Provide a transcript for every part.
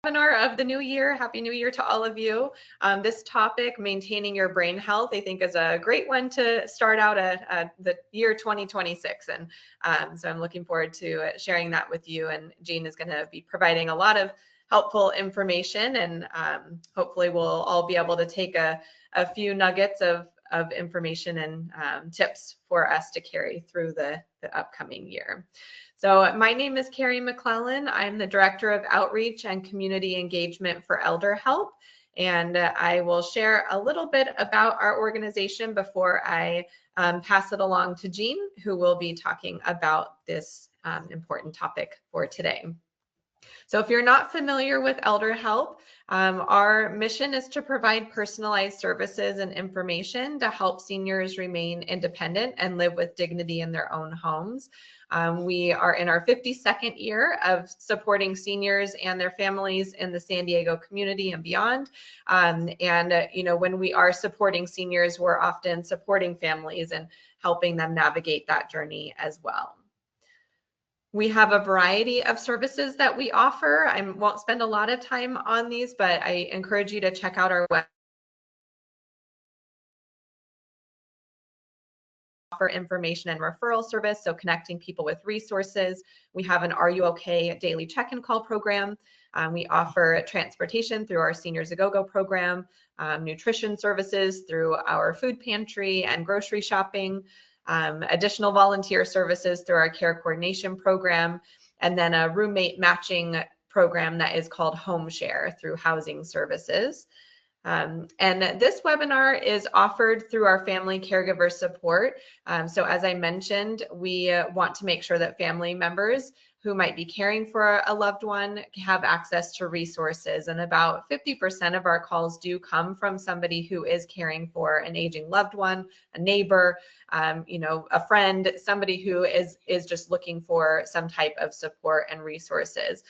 Webinar of the new year. Happy New Year to all of you. This topic, maintaining your brain health, I think is a great one to start out the year 2026. And so I'm looking forward to sharing that with you. And Jean is going to be providing a lot of helpful information, and hopefully we'll all be able to take a few nuggets of information and tips for us to carry through the upcoming year. So my name is Carrie McClellan. I'm the Director of Outreach and Community Engagement for ElderHelp, and I will share a little bit about our organization before I pass it along to Jean, who will be talking about this important topic for today. So if you're not familiar with ElderHelp, our mission is to provide personalized services and information to help seniors remain independent and live with dignity in their own homes. We are in our 52nd year of supporting seniors and their families in the San Diego community and beyond. You know, when we are supporting seniors, we're often supporting families and helping them navigate that journey as well. We have a variety of services that we offer. I won't spend a lot of time on these, but I encourage you to check out our website. Offer information and referral service, so connecting people with resources. We have an Are You Okay daily check-in call program. We offer transportation through our Seniors A Go-Go program, nutrition services through our food pantry and grocery shopping, additional volunteer services through our care coordination program, and then a roommate matching program that is called Home Share through housing services. And this webinar is offered through our family caregiver support. So as I mentioned, we want to make sure that family members who might be caring for a loved one have access to resources. And about 50% of our calls do come from somebody who is caring for an aging loved one, a neighbor, you know, a friend, somebody who is just looking for some type of support and resources.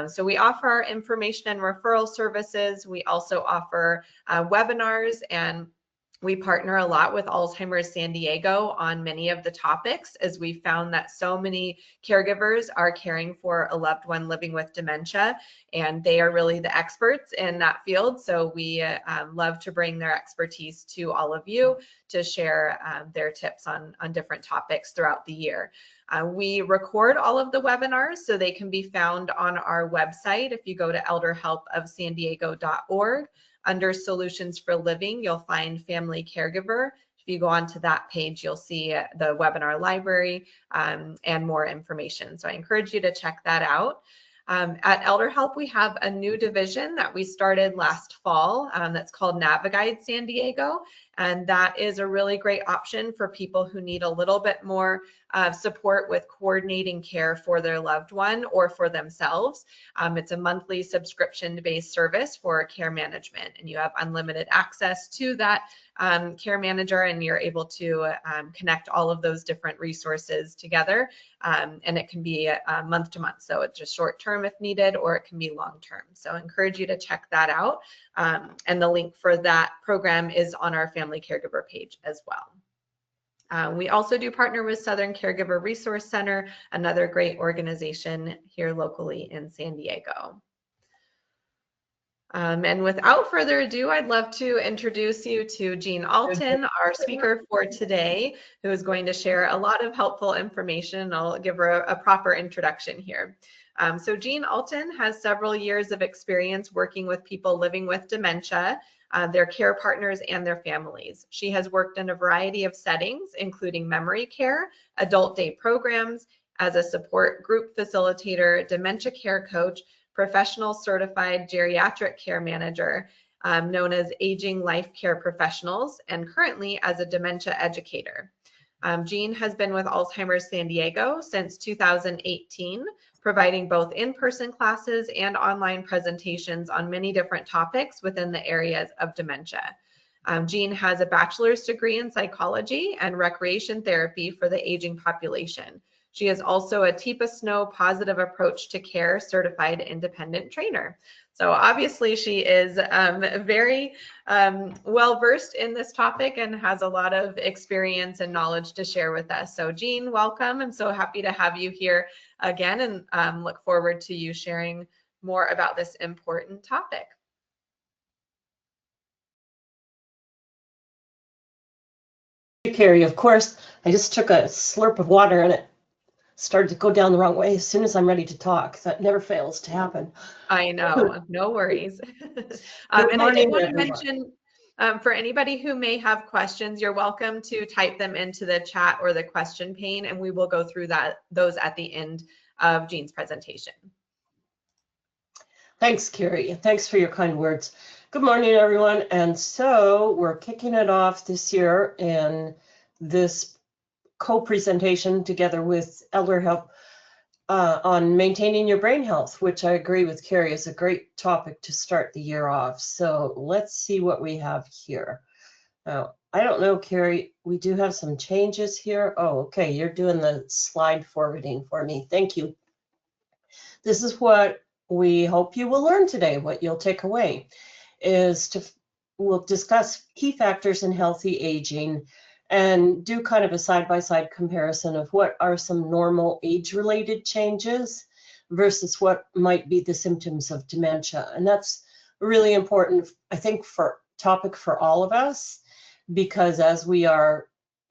So we offer our information and referral services. We also offer webinars, and we partner a lot with Alzheimer's San Diego on many of the topics, as we found that so many caregivers are caring for a loved one living with dementia, and they are really the experts in that field. So we love to bring their expertise to all of you to share their tips on different topics throughout the year. We record all of the webinars so they can be found on our website. If you go to elderhelpofsandiego.org, under Solutions for Living, you'll find Family Caregiver. If you go onto that page, you'll see the webinar library and more information. So I encourage you to check that out. At ElderHelp, we have a new division that we started last fall that's called NaviGuide San Diego. And that is a really great option for people who need a little bit more support with coordinating care for their loved one or for themselves. It's a monthly subscription-based service for care management, and you have unlimited access to that care manager, and you're able to connect all of those different resources together. And it can be month to month, so it's just short term if needed, or it can be long term. So I encourage you to check that out. And the link for that program is on our Family Caregiver page as well. We also do partner with Southern Caregiver Resource Center, another great organization here locally in San Diego. And without further ado, I'd love to introduce you to Jean Alton, our speaker for today, who is going to share a lot of helpful information. I'll give her a proper introduction here. So Jean Alton has several years of experience working with people living with dementia, their care partners, and their families. She has worked in a variety of settings, including memory care, adult day programs, as a support group facilitator, dementia care coach, professional certified geriatric care manager, known as Aging Life Care Professionals, and currently as a dementia educator. Jean has been with Alzheimer's San Diego since 2018, providing both in-person classes and online presentations on many different topics within the areas of dementia. Jean has a bachelor's degree in psychology and recreation therapy for the aging population. She is also a TIPA SNO Positive Approach to Care certified independent trainer. So obviously she is very well versed in this topic and has a lot of experience and knowledge to share with us. So Jean, welcome. I'm so happy to have you here again, and look forward to you sharing more about this important topic. Carrie, of course, I just took a slurp of water and it started to go down the wrong way as soon as I'm ready to talk. That never fails to happen. I know, no worries. Good And morning, I did want to everyone. mention, for anybody who may have questions, you're welcome to type them into the chat or the question pane, and we will go through those at the end of Jean's presentation. Thanks, Carrie. Thanks for your kind words. Good morning, everyone. And so we're kicking it off this year in this co-presentation together with ElderHelp on maintaining your brain health, which I agree with Carrie is a great topic to start the year off. So let's see what we have here. Now, I don't know, Carrie, we do have some changes here. Oh, okay, you're doing the slide forwarding for me. Thank you. This is what we hope you will learn today. What you'll take away is we'll discuss key factors in healthy aging and do kind of a side-by-side comparison of what are some normal age-related changes versus what might be the symptoms of dementia. And that's really important, I think, for topic for all of us, because as we are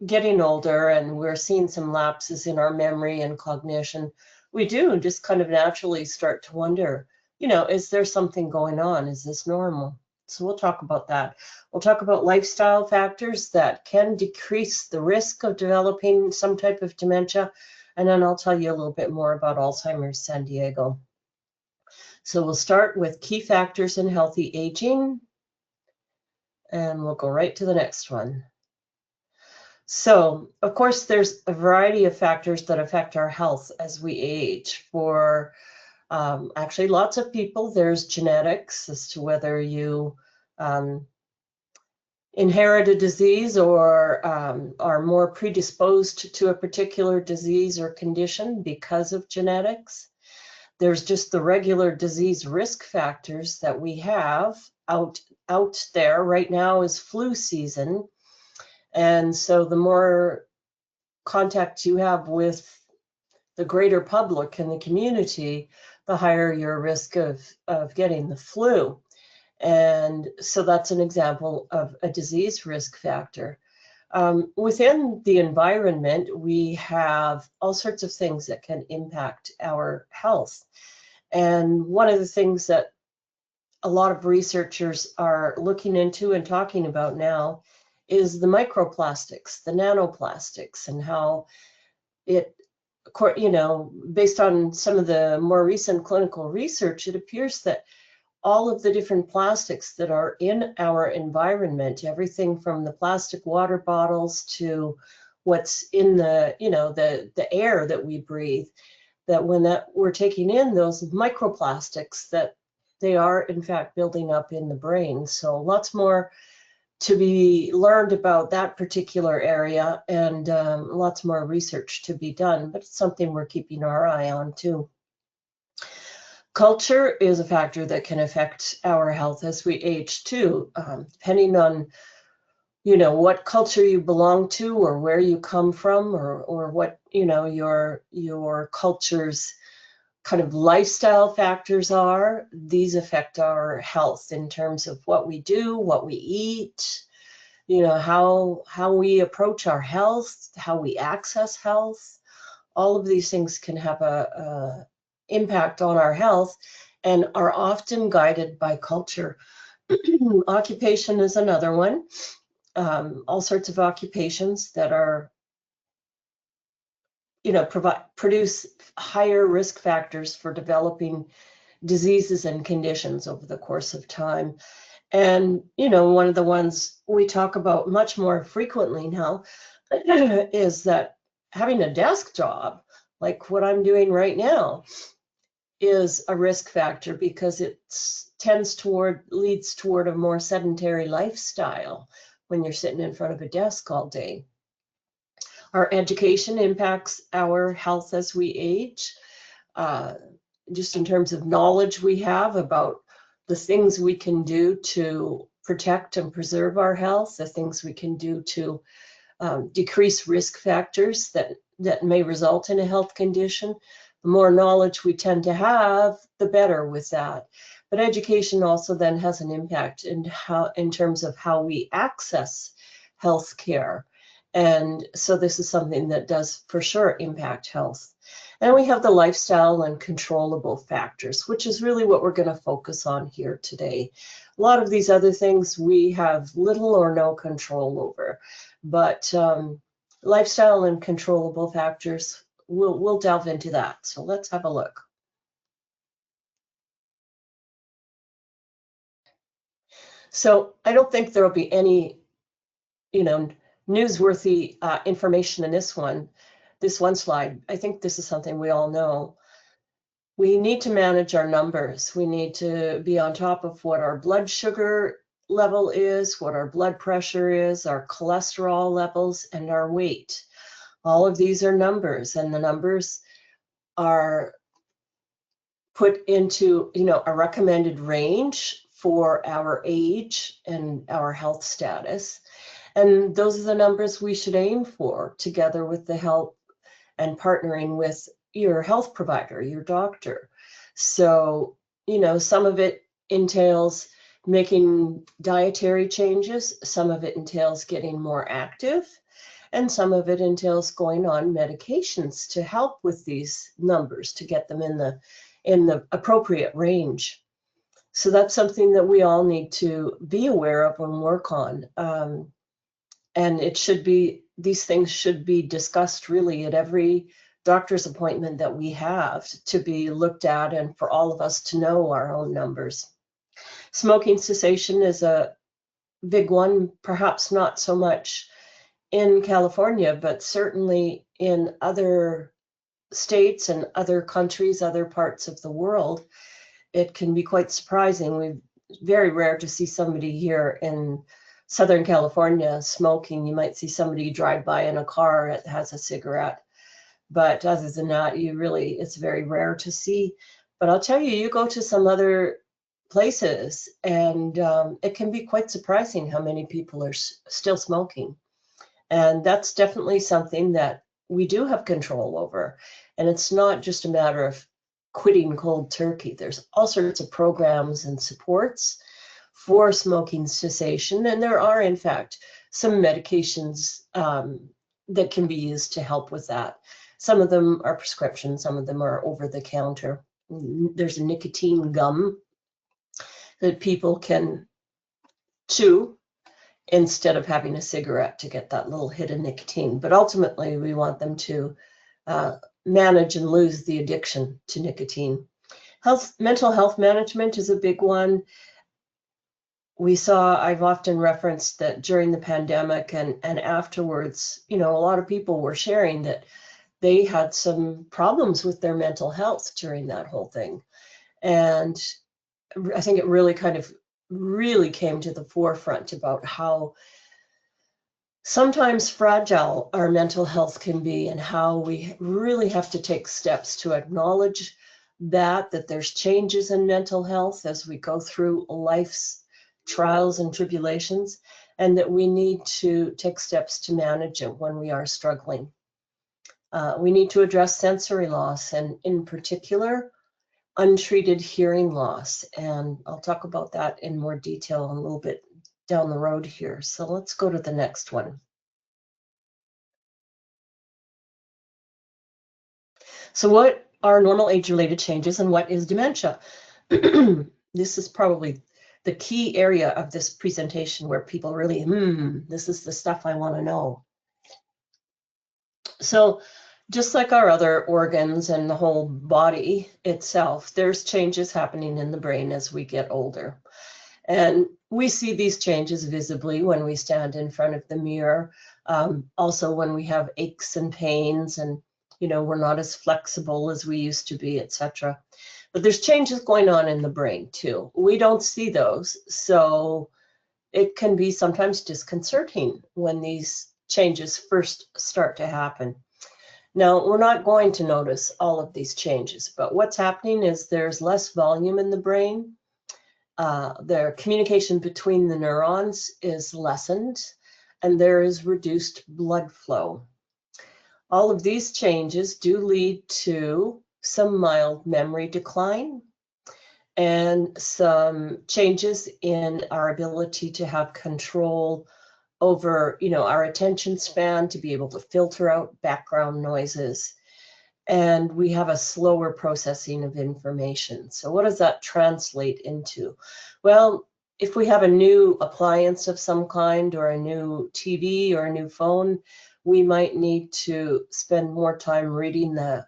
getting older and we're seeing some lapses in our memory and cognition, we do just kind of naturally start to wonder, you know, is there something going on? Is this normal? So we'll talk about that. We'll talk about lifestyle factors that can decrease the risk of developing some type of dementia. And then I'll tell you a little bit more about Alzheimer's San Diego. So we'll start with key factors in healthy aging, and we'll go right to the next one. So, of course, there's a variety of factors that affect our health as we age. For actually lots of people, there's genetics as to whether you inherit a disease or are more predisposed to a particular disease or condition because of genetics. There's just the regular disease risk factors that we have out there. Right now is flu season. And so the more contact you have with the greater public and the community, the higher your risk of getting the flu. And so that's an example of a disease risk factor. Within the environment, we have all sorts of things that can impact our health. And one of the things that a lot of researchers are looking into and talking about now is the microplastics, the nanoplastics, and how it, you know, based on some of the more recent clinical research, it appears that all of the different plastics that are in our environment, everything from the plastic water bottles to what's in the, you know, the air that we breathe, that when we're taking in those microplastics, that they are in fact building up in the brain. So lots more to be learned about that particular area, and lots more research to be done, but it's something we're keeping our eye on too. Culture is a factor that can affect our health as we age too, depending on, you know, what culture you belong to or where you come from, or what, you know, your culture's kind of lifestyle factors are. These affect our health in terms of what we do, what we eat, you know, how we approach our health, how we access health. All of these things can have a impact on our health and are often guided by culture. Occupation is another one. All sorts of occupations that are, you know, produce higher risk factors for developing diseases and conditions over the course of time. And, you know, one of the ones we talk about much more frequently now is that having a desk job, like what I'm doing right now, is a risk factor because it leads toward a more sedentary lifestyle when you're sitting in front of a desk all day. Our education impacts our health as we age, just in terms of knowledge we have about the things we can do to protect and preserve our health, the things we can do to decrease risk factors that may result in a health condition. The more knowledge we tend to have, the better with that. But education also then has an impact in terms of how we access health care. And so this is something that does for sure impact health. And we have the lifestyle and controllable factors, which is really what we're going to focus on here today. A lot of these other things we have little or no control over, but lifestyle and controllable factors, we'll delve into that. So let's have a look. So I don't think there'll be any, newsworthy information in this one slide. I think this is something we all know. We need to manage our numbers. We need to be on top of what our blood sugar level is, what our blood pressure is, our cholesterol levels, and our weight. All of these are numbers, and the numbers are put into, a recommended range for our age and our health status. And those are the numbers we should aim for, together with the help and partnering with your health provider, your doctor. So, some of it entails making dietary changes, some of it entails getting more active, and some of it entails going on medications to help with these numbers, to get them in the appropriate range. So that's something that we all need to be aware of and work on. And these things should be discussed really at every doctor's appointment that we have, to be looked at and for all of us to know our own numbers. Smoking cessation is a big one, perhaps not so much in California, but certainly in other states and other countries, other parts of the world. It can be quite surprising. It's very rare to see somebody here in Southern California smoking. You might see somebody drive by in a car that has a cigarette. But other than that, it's very rare to see. But I'll tell you, you go to some other places and it can be quite surprising how many people are still smoking. And that's definitely something that we do have control over. And it's not just a matter of quitting cold turkey. There's all sorts of programs and supports for smoking cessation. And there are, in fact, some medications that can be used to help with that. Some of them are prescription, some of them are over the counter. There's a nicotine gum that people can chew instead of having a cigarette to get that little hit of nicotine. But ultimately, we want them to manage and lose the addiction to nicotine. Mental health management is a big one. I've often referenced that during the pandemic and afterwards, a lot of people were sharing that they had some problems with their mental health during that whole thing. And I think it really really came to the forefront about how sometimes fragile our mental health can be, and how we really have to take steps to acknowledge that there's changes in mental health as we go through life's trials and tribulations, and that we need to take steps to manage it when we are struggling. We need to address sensory loss, and in particular, untreated hearing loss. And I'll talk about that in more detail a little bit down the road here. So let's go to the next one. So what are normal age-related changes and what is dementia? This is probably the key area of this presentation where people really, this is the stuff I want to know. So just like our other organs and the whole body itself, there's changes happening in the brain as we get older. And we see these changes visibly when we stand in front of the mirror. Also when we have aches and pains and, we're not as flexible as we used to be, etc. But there's changes going on in the brain too. We don't see those. So it can be sometimes disconcerting when these changes first start to happen. Now, we're not going to notice all of these changes, but what's happening is there's less volume in the brain. The communication between the neurons is lessened, and there is reduced blood flow. All of these changes do lead to some mild memory decline, and some changes in our ability to have control over, our attention span, to be able to filter out background noises. And we have a slower processing of information. So what does that translate into? Well, if we have a new appliance of some kind, or a new TV or a new phone, we might need to spend more time reading the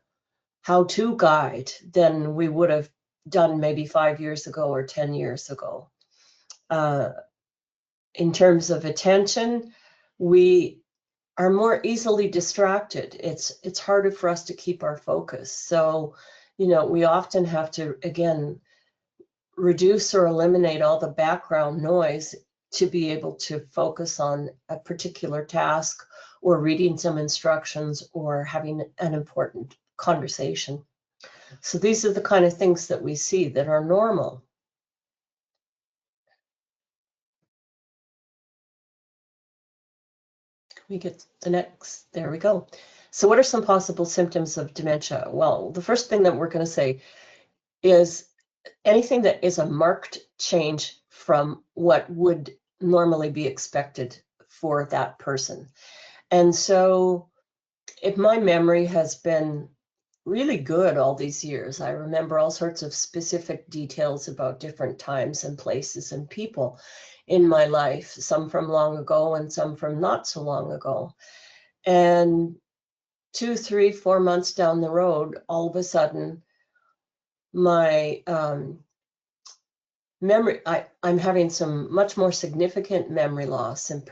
how-to guide than we would have done maybe 5 years ago or 10 years ago. In terms of attention, we are more easily distracted. It's harder for us to keep our focus. So, we often have to, again, reduce or eliminate all the background noise to be able to focus on a particular task, or reading some instructions, or having an important conversation. So these are the kind of things that we see that are normal. We get the next, there we go. So what are some possible symptoms of dementia? Well, the first thing that we're going to say is anything that is a marked change from what would normally be expected for that person. And so if my memory has been really good all these years, I remember all sorts of specific details about different times and places and people in my life, some from long ago and some from not so long ago. And 2, 3, 4 months down the road, all of a sudden, my memory, I'm having some much more significant memory loss, and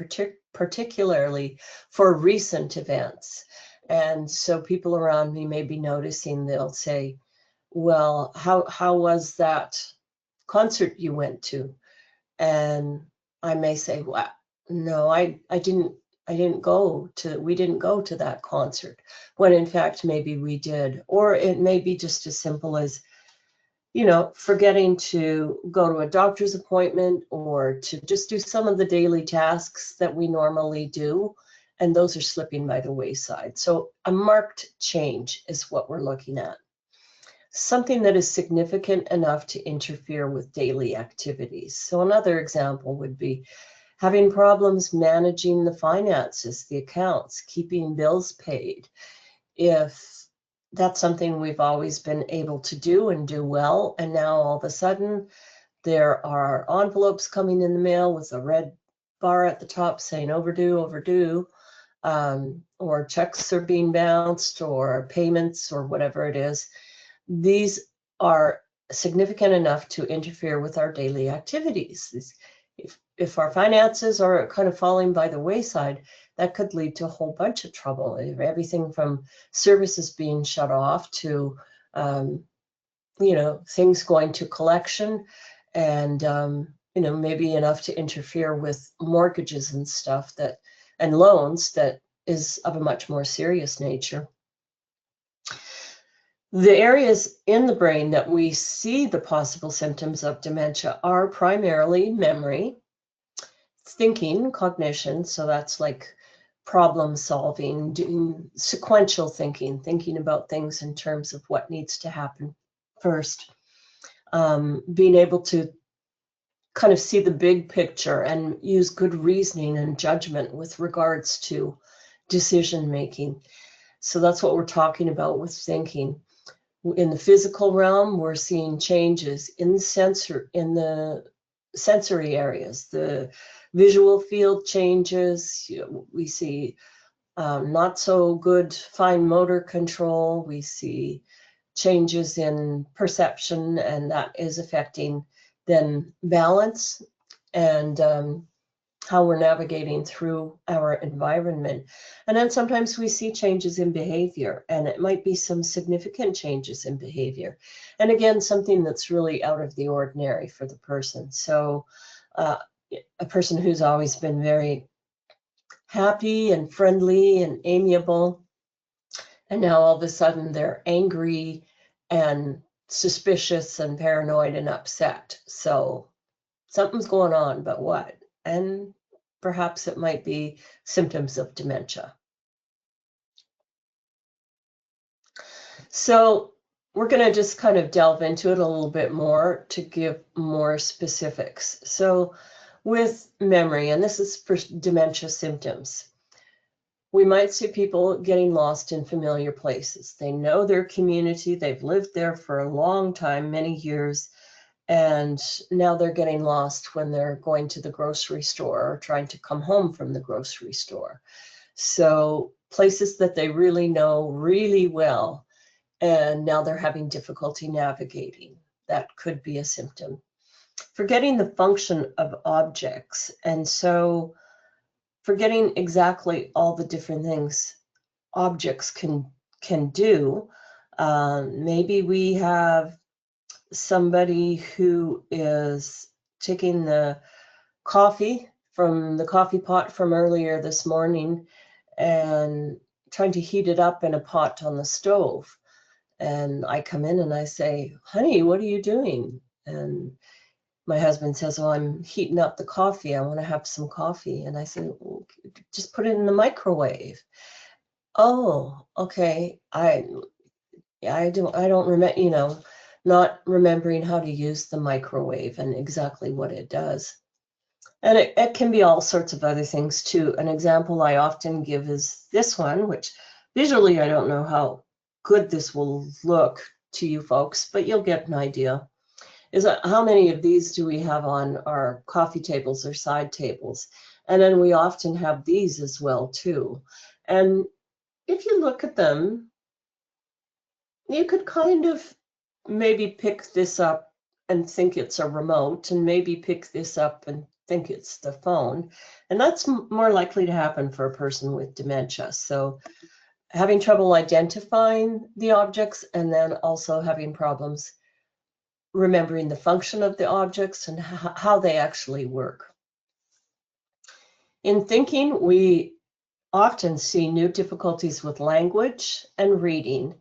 particularly for recent events. And so people around me may be noticing, they'll say, well, how was that concert you went to? And I may say, well, no, we didn't go to that concert, when in fact maybe we did. Or it may be just as simple as, forgetting to go to a doctor's appointment, or to just do some of the daily tasks that we normally do, and those are slipping by the wayside. So a marked change is what we're looking at. Something that is significant enough to interfere with daily activities. So another example would be having problems managing the finances, the accounts, keeping bills paid. If that's something we've always been able to do and do well, and now all of a sudden there are envelopes coming in the mail with a red bar at the top saying overdue, overdue, or checks are being bounced, or payments, or whatever it is. These are significant enough to interfere with our daily activities. If our finances are kind of falling by the wayside, that could lead to a whole bunch of trouble. Everything from services being shut off to, things going to collection, and, maybe enough to interfere with mortgages and stuff and loans that is of a much more serious nature. The areas in the brain that we see the possible symptoms of dementia are primarily memory, thinking, cognition, so that's like problem solving, doing sequential thinking about things in terms of what needs to happen first, being able to kind of see the big picture and use good reasoning and judgment with regards to decision making. So that's what we're talking about with thinking. In the physical realm, we're seeing changes in the sensory areas. The visual field changes. We see not so good fine motor control. We see changes in perception, and that is affecting then balance and how we're navigating through our environment. And then sometimes we see changes in behavior, and it might be some significant changes in behavior. And again, something that's really out of the ordinary for the person. So a person who's always been very happy and friendly and amiable, and now all of a sudden they're angry and suspicious and paranoid and upset. So something's going on, but what? And perhaps it might be symptoms of dementia. So we're going to just kind of delve into it a little bit more to give more specifics. So with memory, and this is for dementia symptoms, we might see people getting lost in familiar places. They know their community, they've lived there for a long time, many years, and now they're getting lost when they're going to the grocery store or trying to come home from the grocery store. So places that they really know really well, and now they're having difficulty navigating. That could be a symptom. Forgetting the function of objects. And so forgetting exactly all the different things objects can do. Maybe we have somebody who is taking the coffee from the coffee pot from earlier this morning and trying to heat it up in a pot on the stove. And I come in and I say, honey, what are you doing? And my husband says, well, I'm heating up the coffee. I want to have some coffee. And I say, well, just put it in the microwave. Oh, okay. I don't remember, not remembering how to use the microwave and exactly what it does. And it can be all sorts of other things too. An example I often give is this one, which visually I don't know how good this will look to you folks, but you'll get an idea. Is how many of these do we have on our coffee tables or side tables? And then we often have these as well too. And if you look at them, you could kind of maybe pick this up and think it's a remote, and maybe pick this up and think it's the phone. And that's more likely to happen for a person with dementia. So having trouble identifying the objects, and then also having problems remembering the function of the objects and how they actually work. In thinking, we often see new difficulties with language and reading.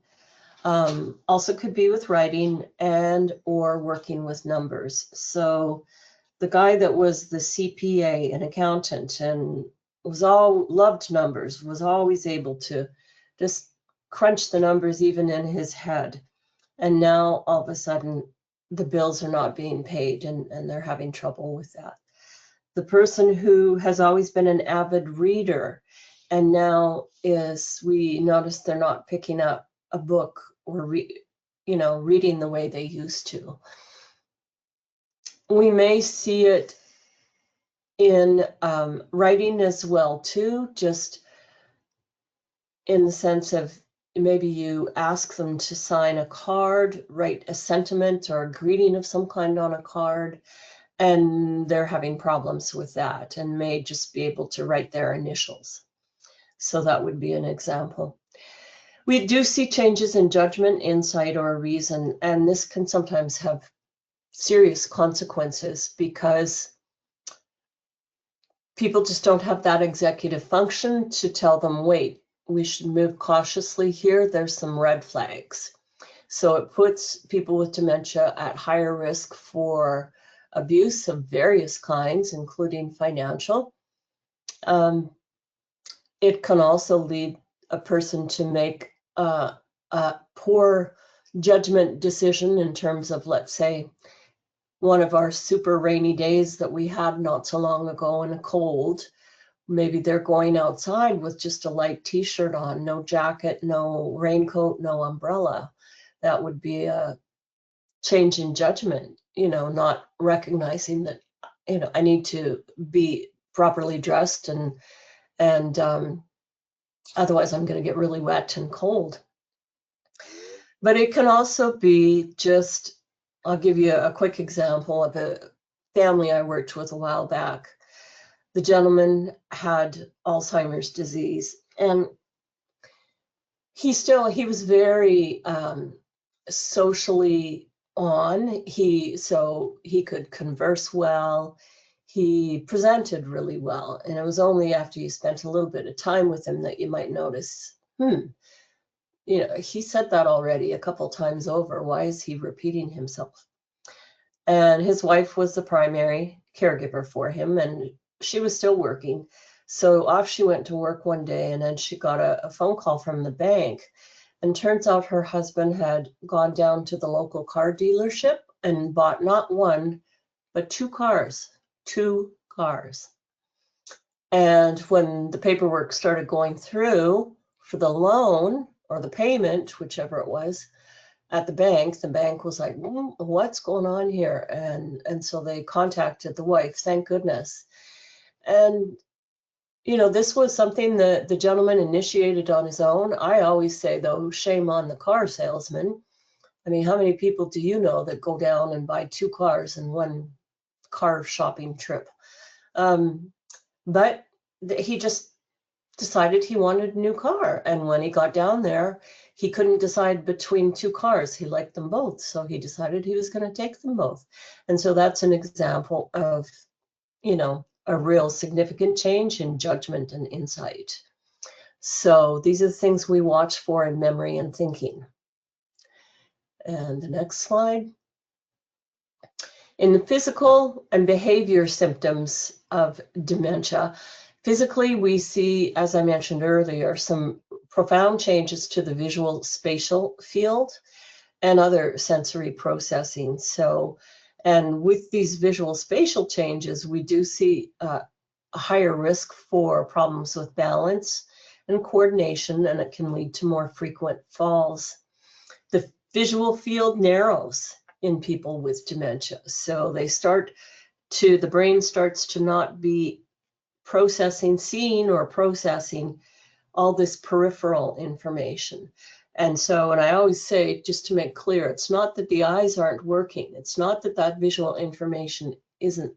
Also could be with writing and or working with numbers. So the guy that was the CPA, an accountant, and loved numbers, was always able to just crunch the numbers even in his head. And now all of a sudden the bills are not being paid, and they're having trouble with that. The person who has always been an avid reader and now we notice they're not picking up a book or reading the way they used to. We may see it in writing as well too, just in the sense of maybe you ask them to sign a card, write a sentiment or a greeting of some kind on a card, and they're having problems with that and may just be able to write their initials. So that would be an example. We do see changes in judgment, insight, or reason, and this can sometimes have serious consequences because people just don't have that executive function to tell them, wait, we should move cautiously here. There's some red flags. So it puts people with dementia at higher risk for abuse of various kinds, including financial. It can also lead a person to make a poor judgment decision in terms of, let's say, one of our super rainy days that we had not so long ago and a cold. Maybe they're going outside with just a light t-shirt on, no jacket, no raincoat, no umbrella. That would be a change in judgment, not recognizing that, I need to be properly dressed and otherwise I'm going to get really wet and cold. But it can also be just, I'll give you a quick example of a family I worked with a while back. The gentleman had Alzheimer's disease, and he was very socially on. So he could converse well. He presented really well. And it was only after you spent a little bit of time with him that you might notice, he said that already a couple times over. Why is he repeating himself? And his wife was the primary caregiver for him, and she was still working. So off she went to work one day, and then she got a phone call from the bank. And turns out her husband had gone down to the local car dealership and bought not one, but 2 cars. 2 cars. And when the paperwork started going through for the loan or the payment, whichever it was, at the bank was like, what's going on here? And so they contacted the wife, thank goodness. And this was something that the gentleman initiated on his own. I always say, though, shame on the car salesman. I mean, how many people do you know that go down and buy 2 cars in one car shopping trip? But he just decided he wanted a new car. And when he got down there, he couldn't decide between 2 cars. He liked them both. So he decided he was going to take them both. And so that's an example of, a real significant change in judgment and insight. So these are the things we watch for in memory and thinking. And the next slide. In the physical and behavior symptoms of dementia, physically we see, as I mentioned earlier, some profound changes to the visual spatial field and other sensory processing. And with these visual spatial changes, we do see a higher risk for problems with balance and coordination, and it can lead to more frequent falls. The visual field narrows in people with dementia. So the brain starts to not be seeing or processing all this peripheral information. And I always say, just to make clear, it's not that the eyes aren't working. It's not that visual information isn't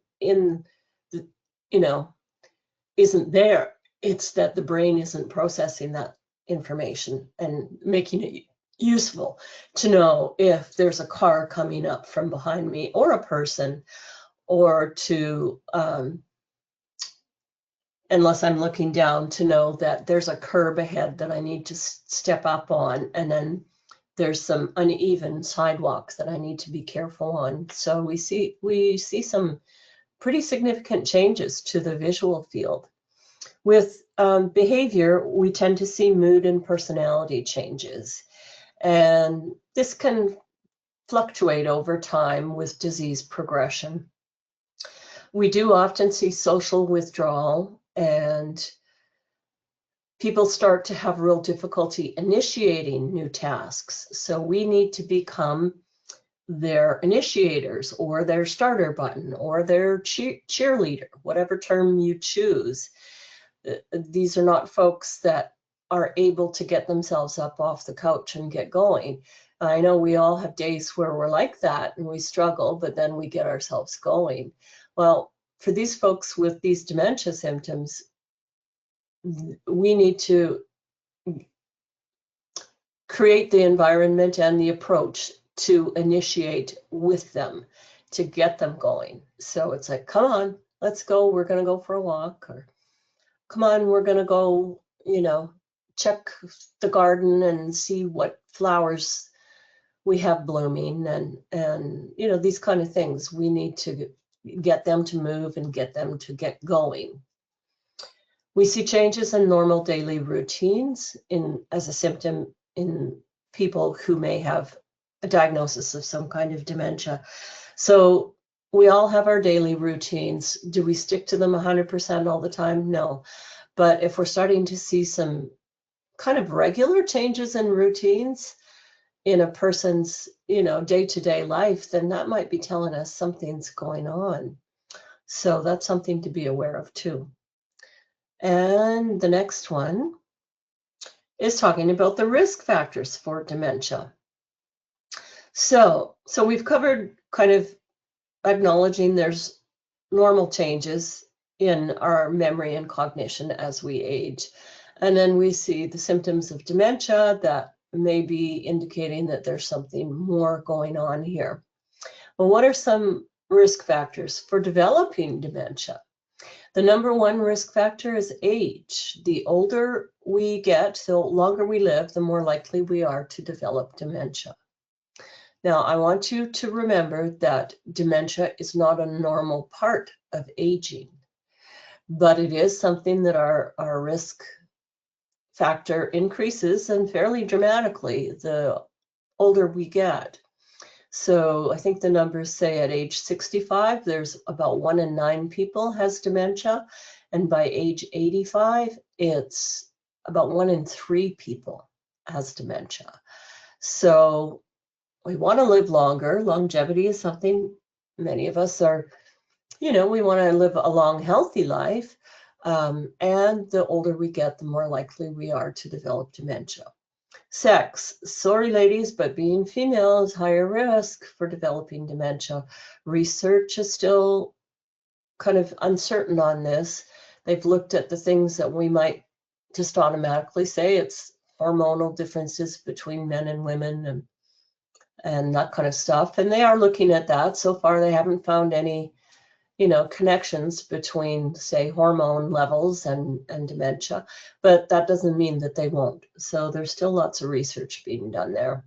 isn't there. It's that the brain isn't processing that information and making it useful to know if there's a car coming up from behind me or a person, or to unless I'm looking down, to know that there's a curb ahead that I need to step up on, and then there's some uneven sidewalks that I need to be careful on. So we see some pretty significant changes to the visual field. With behavior, we tend to see mood and personality changes, and this can fluctuate over time with disease progression. We do often see social withdrawal, and people start to have real difficulty initiating new tasks. So we need to become their initiators, or their starter button, or their cheerleader, whatever term you choose. These are not folks that are able to get themselves up off the couch and get going. I know we all have days where we're like that and we struggle, but then we get ourselves going. Well, for these folks with these dementia symptoms, we need to create the environment and the approach to initiate with them, to get them going. So it's like, come on, let's go. We're going to go for a walk, or come on, we're going to go, check the garden and see what flowers we have blooming, and these kind of things. We need to get them to move and get them to get going. We see changes in normal daily routines as a symptom in people who may have a diagnosis of some kind of dementia. So we all have our daily routines. Do we stick to them 100% all the time? No. But if we're starting to see some kind of regular changes in routines in a person's, day-to-day life, then that might be telling us something's going on. So that's something to be aware of too. And the next one is talking about the risk factors for dementia. So we've covered kind of acknowledging there's normal changes in our memory and cognition as we age. And then we see the symptoms of dementia that may be indicating that there's something more going on here. Well, what are some risk factors for developing dementia? The number one risk factor is age. The older we get, the longer we live, the more likely we are to develop dementia. Now, I want you to remember that dementia is not a normal part of aging, but it is something that our risk factor increases, and fairly dramatically, the older we get. So I think the numbers say at age 65, there's about 1 in 9 people has dementia. And by age 85, it's about 1 in 3 people has dementia. So we want to live longer. Longevity is something many of us are, we want to live a long, healthy life. And the older we get, the more likely we are to develop dementia. Sex. Sorry, ladies, but being female is higher risk for developing dementia. Research is still kind of uncertain on this. They've looked at the things that we might just automatically say it's hormonal differences between men and women and that kind of stuff. And they are looking at that. So far, they haven't found any connections between, say, hormone levels and dementia, but that doesn't mean that they won't. So there's still lots of research being done there.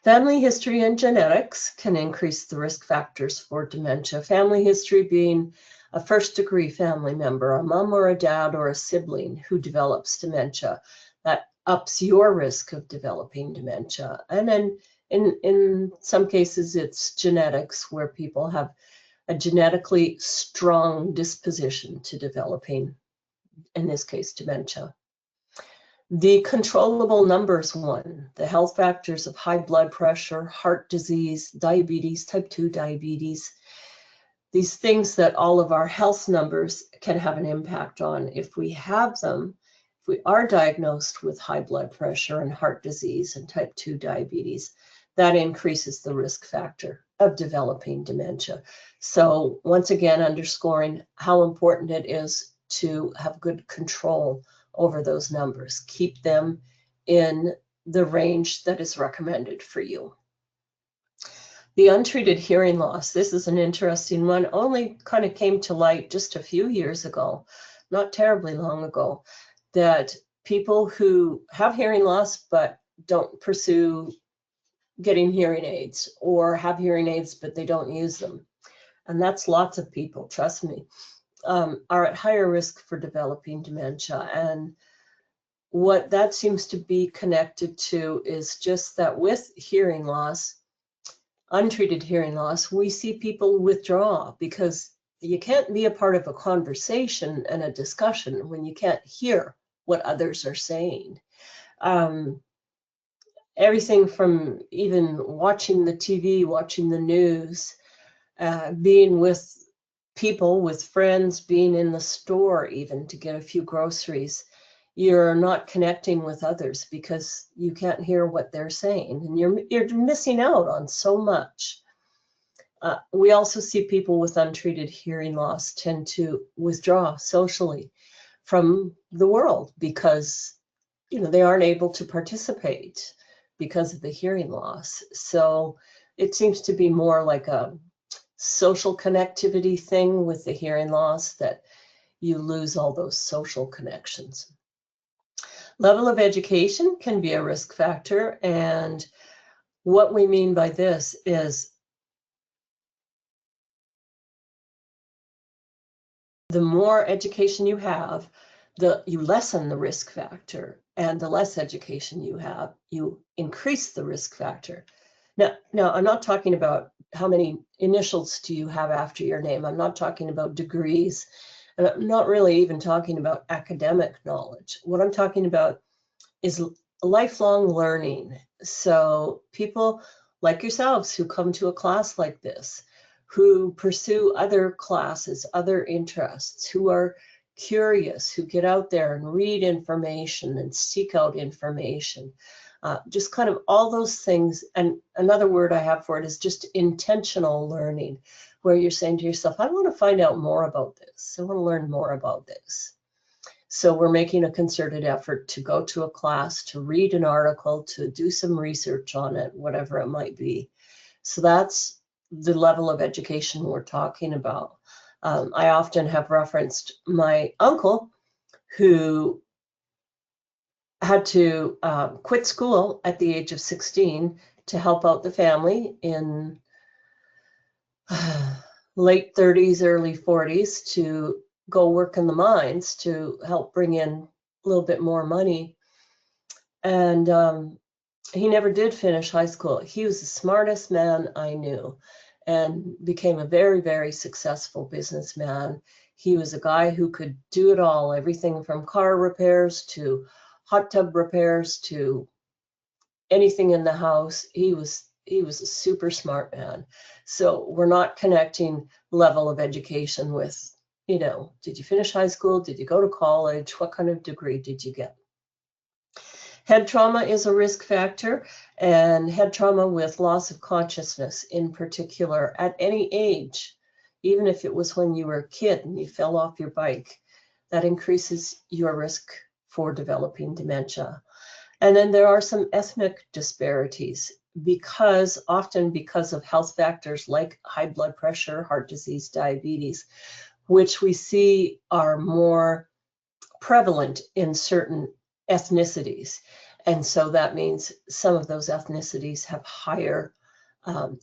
Family history and genetics can increase the risk factors for dementia. Family history being a first-degree family member, a mom or a dad or a sibling who develops dementia. That ups your risk of developing dementia. And then in some cases, it's genetics, where people have a genetically strong disposition to developing, in this case, dementia. The controllable numbers one, the health factors of high blood pressure, heart disease, diabetes, type 2 diabetes, these things that all of our health numbers can have an impact on. If we have them, if we are diagnosed with high blood pressure and heart disease and type 2 diabetes, that increases the risk factor of developing dementia. So once again, underscoring how important it is to have good control over those numbers. Keep them in the range that is recommended for you. The untreated hearing loss. This is an interesting one. Only kind of came to light just a few years ago, not terribly long ago, that people who have hearing loss but don't pursue getting hearing aids, or have hearing aids but they don't use them, and that's lots of people, trust me, are at higher risk for developing dementia. And what that seems to be connected to is just that with hearing loss, untreated hearing loss, we see people withdraw, because you can't be a part of a conversation and a discussion when you can't hear what others are saying. Everything from even watching the TV, watching the news, being with people, with friends, being in the store even to get a few groceries, you're not connecting with others because you can't hear what they're saying, and you're missing out on so much. We also see people with untreated hearing loss tend to withdraw socially from the world because they aren't able to participate because of the hearing loss. So it seems to be more like a social connectivity thing with the hearing loss, that you lose all those social connections. Level of education can be a risk factor, and what we mean by this is the more education you have, you lessen the risk factor, and the less education you have, you increase the risk factor. Now, I'm not talking about how many initials do you have after your name. I'm not talking about degrees, and I'm not really even talking about academic knowledge. What I'm talking about is lifelong learning. So people like yourselves who come to a class like this, who pursue other classes, other interests, who are curious, who get out there and read information and seek out information, just kind of all those things. And another word I have for it is just intentional learning, where you're saying to yourself, I want to find out more about this. I want to learn more about this. So we're making a concerted effort to go to a class, to read an article, to do some research on it, whatever it might be. So that's the level of education we're talking about. I often have referenced my uncle, who had to quit school at the age of 16 to help out the family in late 30s, early 40s, to go work in the mines to help bring in little bit more money. And he never did finish high school. He was the smartest man I knew and became a very, very successful businessman. He was a guy who could do it all, everything from car repairs to hot tub repairs to anything in the house. He was a super smart man. So we're not connecting level of education with, you know, did you finish high school? Did you go to college? What kind of degree did you get? Head trauma is a risk factor, and head trauma with loss of consciousness in particular at any age, even if it was when you were a kid and you fell off your bike, that increases your risk for developing dementia. And then there are some ethnic disparities often because of health factors like high blood pressure, heart disease, diabetes, which we see are more prevalent in certain ethnicities. And so that means some of those ethnicities have higher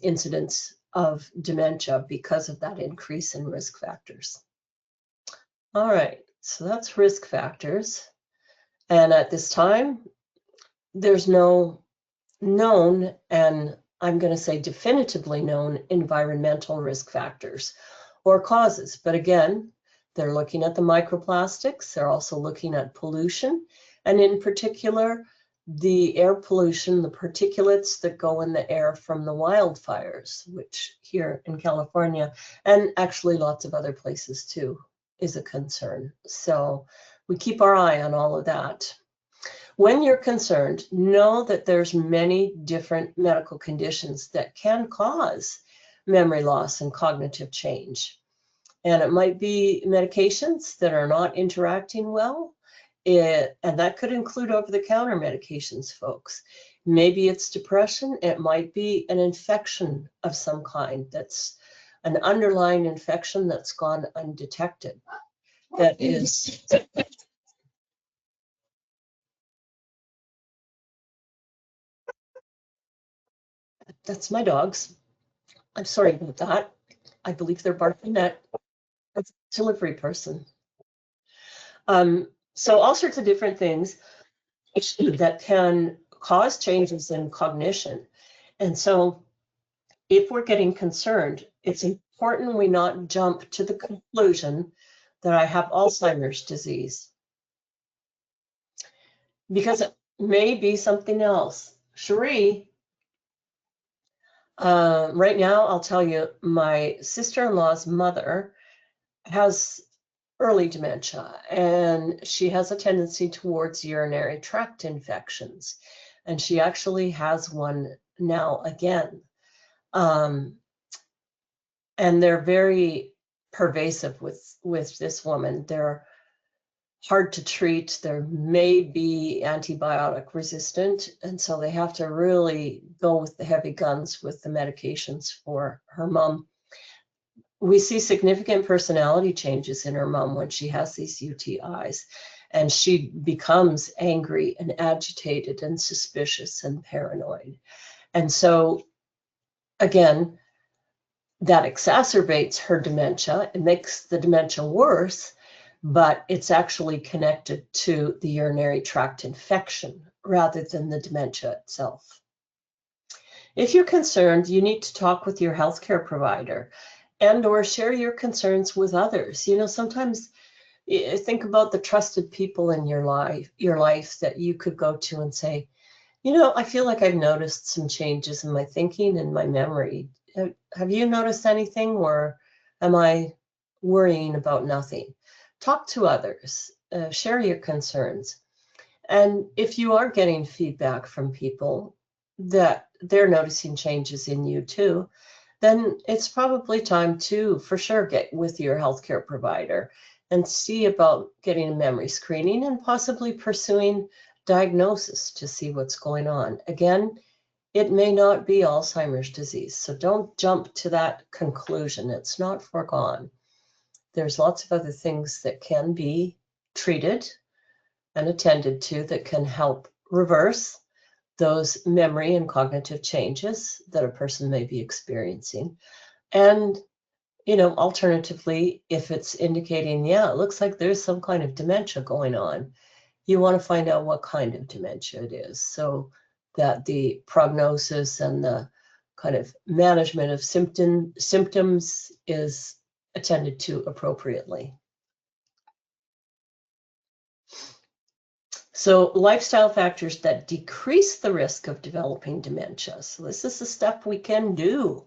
incidence of dementia because of that increase in risk factors. All right, so that's risk factors. And at this time, there's no known, and I'm going to say definitively known, environmental risk factors or causes. But again, they're looking at the microplastics. They're also looking at pollution, and in particular, the air pollution, the particulates that go in the air from the wildfires, which here in California, and actually lots of other places too, is a concern. So we keep our eye on all of that. When you're concerned, know that there's many different medical conditions that can cause memory loss and cognitive change. And it might be medications that are not interacting well. And that could include over-the-counter medications, folks. Maybe it's depression. It might be an infection of some kind that's an underlying infection that's gone undetected. That is... That's my dogs. I'm sorry about that. I believe they're barking at a delivery person. So all sorts of different things that can cause changes in cognition. And so if we're getting concerned, it's important we not jump to the conclusion that I have Alzheimer's disease, because it may be something else. Cherie, right now, I'll tell you, my sister-in-law's mother has early dementia, and she has a tendency towards urinary tract infections, and she actually has one now again. And they're very pervasive with this woman. They're hard to treat. They may be antibiotic resistant, and so they have to really go with the heavy guns with the medications for her mom. We see significant personality changes in her mom when she has these UTIs, and she becomes angry and agitated and suspicious and paranoid. And so, again, that exacerbates her dementia. It makes the dementia worse, but it's actually connected to the urinary tract infection rather than the dementia itself. If you're concerned, you need to talk with your healthcare provider and or share your concerns with others. You know, sometimes think about the trusted people in your life that you could go to and say, you know, I feel like I've noticed some changes in my thinking and my memory. Have you noticed anything, or am I worrying about nothing? Talk to others, share your concerns. And if you are getting feedback from people that they're noticing changes in you too, then it's probably time to, for sure, get with your healthcare provider and see about getting a memory screening and possibly pursuing diagnosis to see what's going on. Again, it may not be Alzheimer's disease, so don't jump to that conclusion. It's not foregone. There's lots of other things that can be treated and attended to that can help reverse those memory and cognitive changes that a person may be experiencing. And, you know, alternatively, if it's indicating, yeah, it looks like there's some kind of dementia going on, you want to find out what kind of dementia it is so that the prognosis and the kind of management of symptoms is attended to appropriately. So lifestyle factors that decrease the risk of developing dementia. So this is the stuff we can do.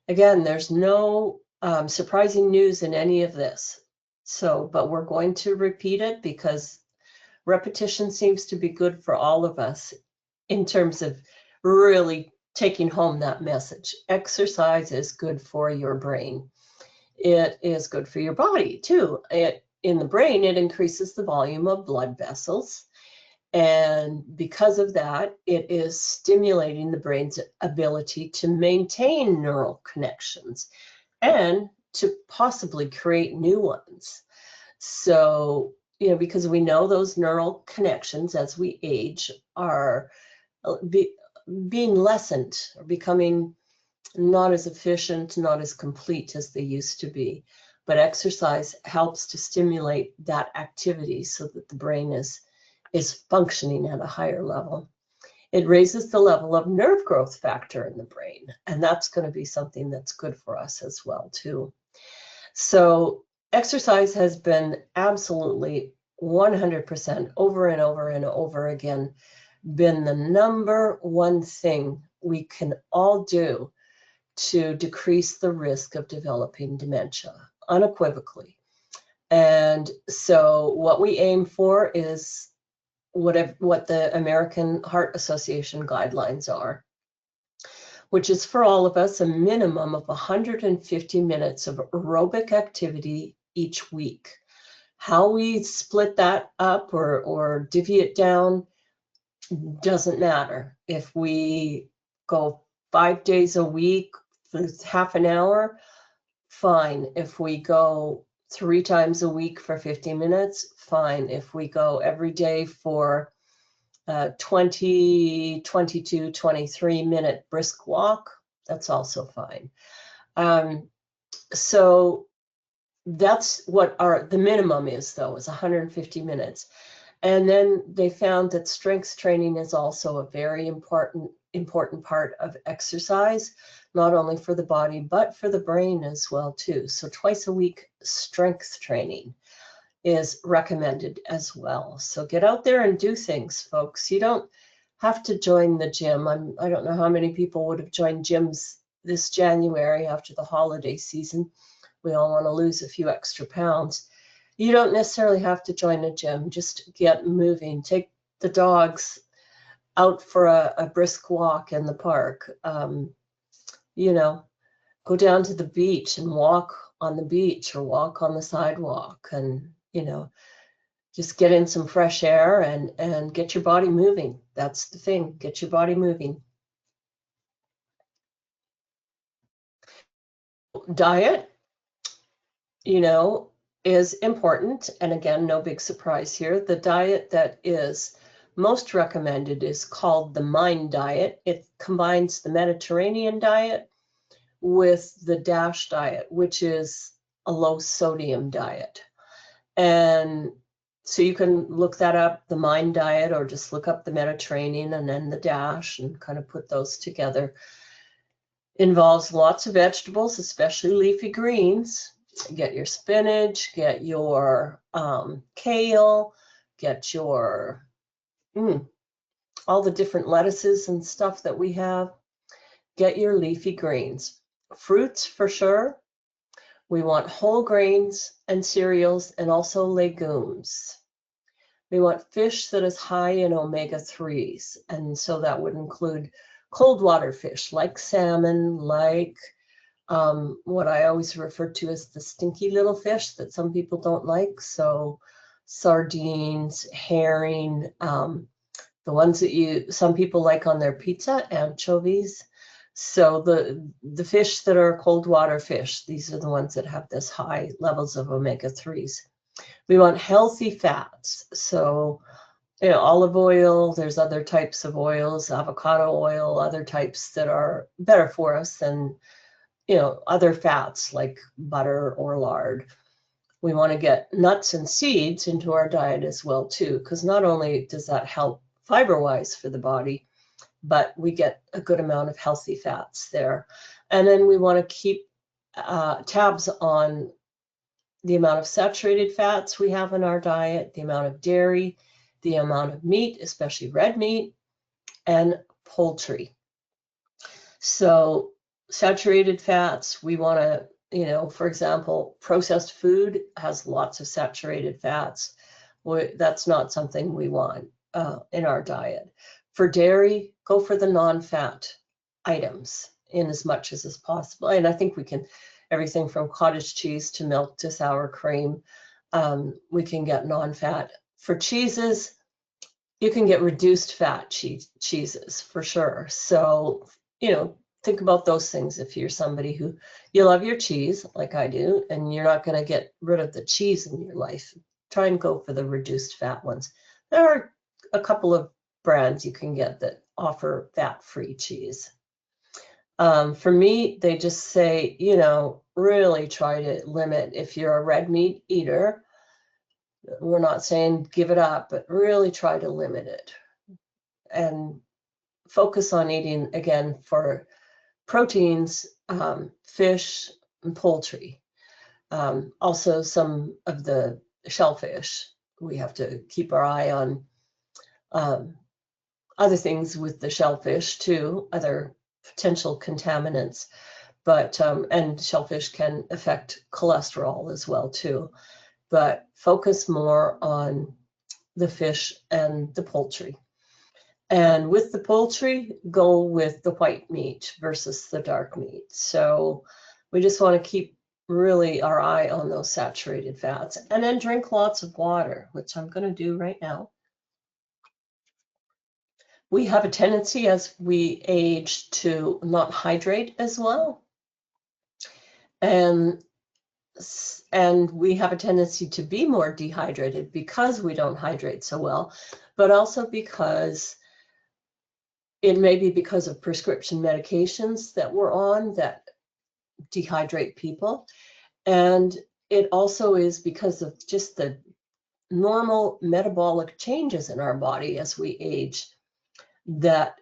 Again, there's no surprising news in any of this. So, but we're going to repeat it because repetition seems to be good for all of us in terms of really taking home that message. Exercise is good for your brain. It is good for your body too. In the brain, it increases the volume of blood vessels. And because of that, it is stimulating the brain's ability to maintain neural connections and to possibly create new ones. So, because we know those neural connections as we age are being lessened or becoming not as efficient, not as complete as they used to be. But exercise helps to stimulate that activity so that the brain is functioning at a higher level. It raises the level of nerve growth factor in the brain, and that's going to be something that's good for us as well, too. So exercise has been absolutely 100% over and over and over again been the number one thing we can all do to decrease the risk of developing dementia, unequivocally. And so what we aim for is what the American Heart Association guidelines are, which is for all of us a minimum of 150 minutes of aerobic activity each week. How we split that up or divvy it down doesn't matter. If we go 5 days a week for half an hour, fine. If we go 3 times a week for 50 minutes, fine. If we go every day for 20, 22, 23-minute brisk walk, that's also fine. So that's what the minimum is, though, is 150 minutes. And then they found that strength training is also a very important part of exercise, not only for the body, but for the brain as well, too. So twice a week strength training is recommended as well. So get out there and do things, folks. You don't have to join the gym. I don't know how many people would have joined gyms this January after the holiday season. We all want to lose a few extra pounds. You don't necessarily have to join a gym. Just get moving. Take the dogs out for a brisk walk in the park. Go down to the beach and walk on the beach or walk on the sidewalk and, just get in some fresh air and get your body moving. That's the thing. Get your body moving. Diet, is important. And again, no big surprise here. The diet that is most recommended is called the MIND diet. It combines the Mediterranean diet with the DASH diet, which is a low sodium diet. And so you can look that up, the MIND diet, or just look up the Mediterranean and then the DASH and kind of put those together. Involves lots of vegetables, especially leafy greens. Get your spinach, get your kale, get your all the different lettuces and stuff that we have. Get your leafy greens. Fruits for sure. We want whole grains and cereals and also legumes. We want fish that is high in omega-3s. And so that would include cold water fish like salmon, like what I always refer to as the stinky little fish that some people don't like. So sardines, herring, the ones that some people like on their pizza, anchovies. So the fish that are cold water fish, these are the ones that have this high levels of omega-3s. We want healthy fats. So, olive oil, there's other types of oils, avocado oil, other types that are better for us than, other fats like butter or lard. We want to get nuts and seeds into our diet as well too, because not only does that help fiber-wise for the body, but we get a good amount of healthy fats there. And then we want to keep tabs on the amount of saturated fats we have in our diet, the amount of dairy, the amount of meat, especially red meat, and poultry. So saturated fats, we want to, you know, for example, processed food has lots of saturated fats. That's not something we want in our diet. For dairy, go for the non-fat items in as much as possible. And I think we can, everything from cottage cheese to milk to sour cream, we can get non-fat. For cheeses, you can get reduced fat cheeses for sure. So, you know, think about those things. If you're somebody who you love your cheese like I do, and you're not going to get rid of the cheese in your life, try and go for the reduced fat ones. There are a couple of brands you can get that offer fat-free cheese. For me, they just say, you know, really try to limit. If you're a red meat eater, we're not saying give it up, but really try to limit it and focus on eating, again, for proteins, fish and poultry. Also some of the shellfish. We have to keep our eye on other things with the shellfish too, other potential contaminants, but and shellfish can affect cholesterol as well too. But focus more on the fish and the poultry. And with the poultry, go with the white meat versus the dark meat. So we just want to keep really our eye on those saturated fats, and then drink lots of water, which I'm going to do right now. We have a tendency as we age to not hydrate as well. And we have a tendency to be more dehydrated because we don't hydrate so well, but also because it may be because of prescription medications that we're on that dehydrate people. And it also is because of just the normal metabolic changes in our body as we age that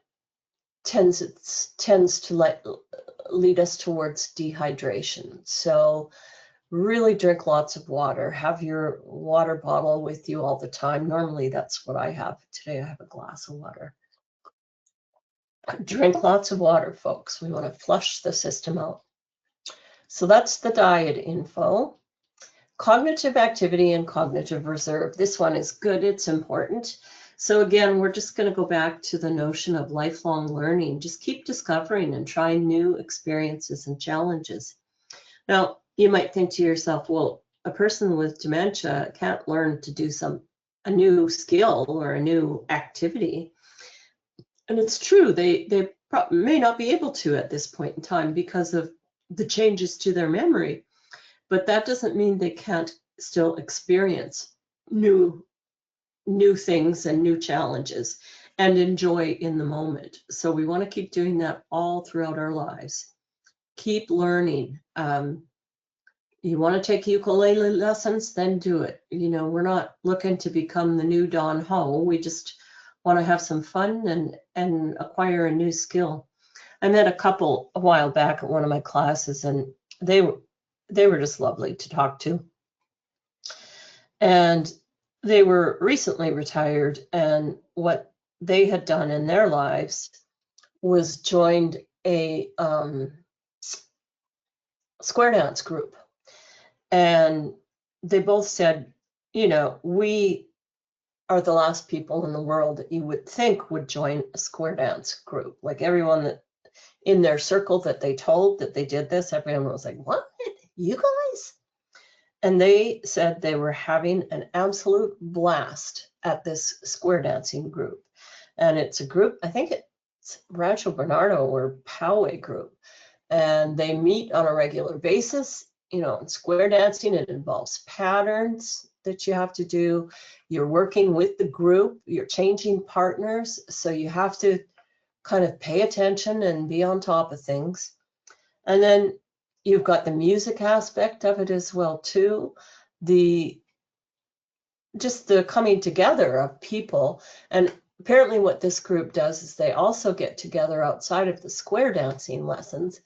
tends to lead us towards dehydration. So really drink lots of water. Have your water bottle with you all the time. Normally that's what I have. Today I have a glass of water. Drink lots of water, folks. We want to flush the system out. So that's the diet info. Cognitive activity and cognitive reserve. This one is good. It's important. So again, we're just going to go back to the notion of lifelong learning. Just keep discovering and trying new experiences and challenges. Now, you might think to yourself, well, a person with dementia can't learn to do a new skill or a new activity. And it's true, they may not be able to at this point in time because of the changes to their memory, but that doesn't mean they can't still experience new things and new challenges and enjoy in the moment. So we want to keep doing that all throughout our lives. Keep learning. You want to take ukulele lessons, then do it. You know, we're not looking to become the new Don Ho. We just want to have some fun and acquire a new skill. I met a couple a while back at one of my classes, and they were just lovely to talk to. And they were recently retired, and what they had done in their lives was joined a square dance group. And they both said, you know, we are the last people in the world that you would think would join a square dance group. Like everyone that in their circle that they told that they did this, everyone was like, what? You guys? And they said they were having an absolute blast at this square dancing group. And it's a group, I think it's Rancho Bernardo or Poway group. And they meet on a regular basis. You know, in square dancing, it involves patterns that you have to do. You're working with the group, you're changing partners. So you have to kind of pay attention and be on top of things. And then you've got the music aspect of it as well too. just the coming together of people. And apparently what this group does is they also get together outside of the square dancing lessons,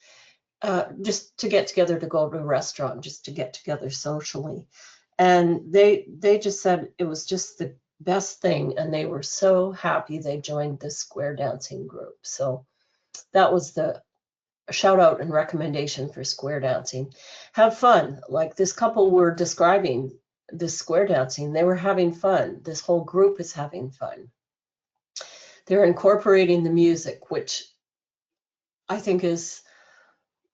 just to get together to go to a restaurant, just to get together socially. And they just said it was just the best thing, and they were so happy they joined this square dancing group. So that was the shout out and recommendation for square dancing. Have fun. Like this couple were describing this square dancing, they were having fun. This whole group is having fun. They're incorporating the music, which I think is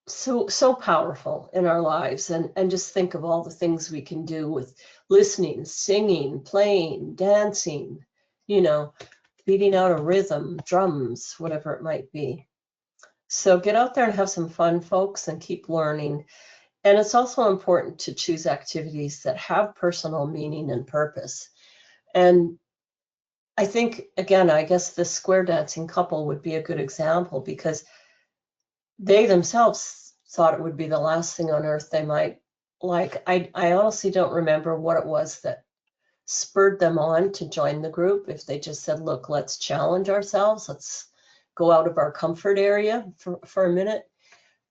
so powerful in our lives. And just think of all the things we can do with listening, singing, playing, dancing, you know, beating out a rhythm, drums, whatever it might be. So get out there and have some fun, folks, and keep learning. And it's also important to choose activities that have personal meaning and purpose. And I think, again, I guess this square dancing couple would be a good example, because they themselves thought it would be the last thing on earth they might like. I honestly don't remember what it was that spurred them on to join the group. If they just said, look, let's challenge ourselves, let's go out of our comfort area for a minute.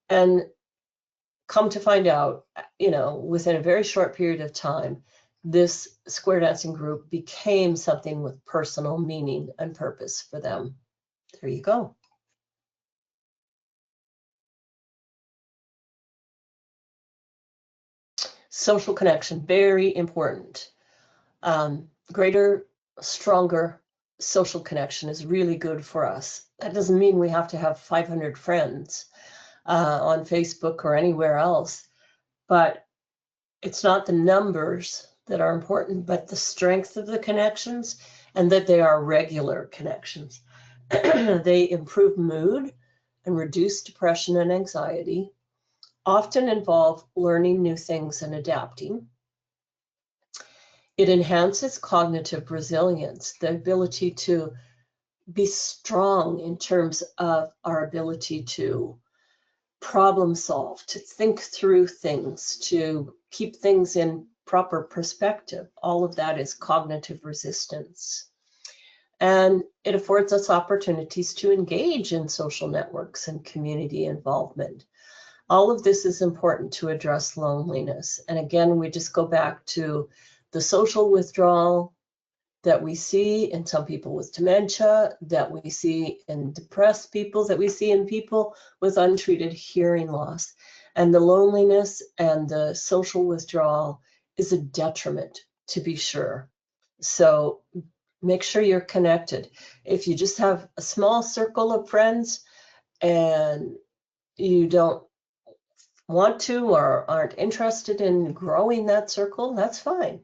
And come to find out, you know, within a very short period of time, this square dancing group became something with personal meaning and purpose for them. There you go. Social connection, very important. Greater, stronger social connection is really good for us. That doesn't mean we have to have 500 friends on Facebook or anywhere else, but it's not the numbers that are important, but the strength of the connections, and that they are regular connections. They improve mood and reduce depression and anxiety, often involve learning new things and adapting. It enhances cognitive resilience, the ability to be strong in terms of our ability to problem solve, to think through things, to keep things in proper perspective. All of that is cognitive resistance. And it affords us opportunities to engage in social networks and community involvement. All of this is important to address loneliness. And again, we just go back to the social withdrawal that we see in some people with dementia, that we see in depressed people, that we see in people with untreated hearing loss. And the loneliness and the social withdrawal is a detriment, to be sure. So make sure you're connected. If you just have a small circle of friends and you don't want to or aren't interested in growing that circle, that's fine.